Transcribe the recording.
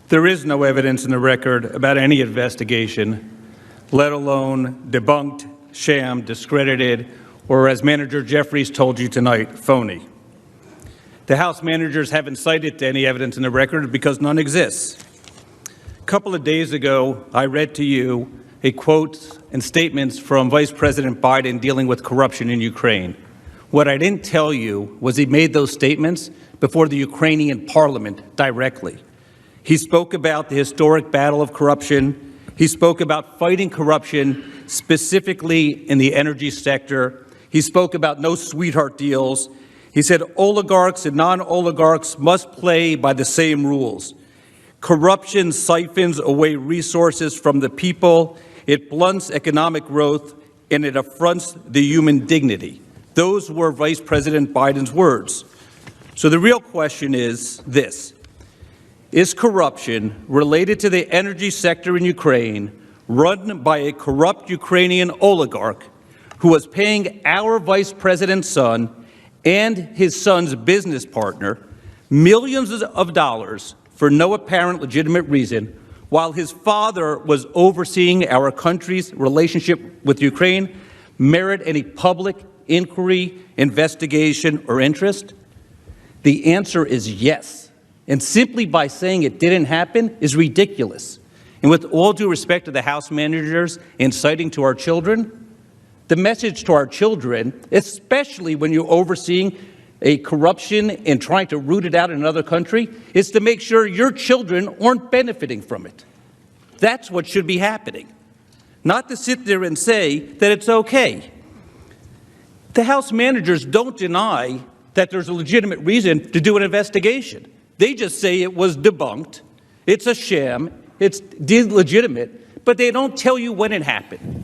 There is no evidence in the record about any investigation, let alone debunked, sham, discredited, or as Manager Jeffries told you tonight, phony. The House managers haven't cited any evidence in the record because none exists. A couple of days ago, I read to you a quote and statements from Vice President Biden dealing with corruption in Ukraine. What I didn't tell you was he made those statements before the Ukrainian parliament directly. He spoke about the historic battle of corruption. He spoke about fighting corruption, specifically in the energy sector. He spoke about no sweetheart deals. He said oligarchs and non-oligarchs must play by the same rules. Corruption siphons away resources from the people. It blunts economic growth, and it affronts the human dignity. Those were Vice President Biden's words. So the real question is this. Is corruption related to the energy sector in Ukraine run by a corrupt Ukrainian oligarch who was paying our Vice President's son and his son's business partner millions of dollars for no apparent legitimate reason, while his father was overseeing our country's relationship with Ukraine, merit any public inquiry, investigation, or interest? The answer is yes. And simply by saying it didn't happen is ridiculous. And with all due respect to the House managers inciting to our children, the message to our children, especially when you're overseeing a corruption and trying to root it out in another country, is to make sure your children aren't benefiting from it. That's what should be happening. Not to sit there and say that it's okay. The House managers don't deny that there's a legitimate reason to do an investigation. They just say it was debunked, it's a sham, it's illegitimate, but they don't tell you when it happened.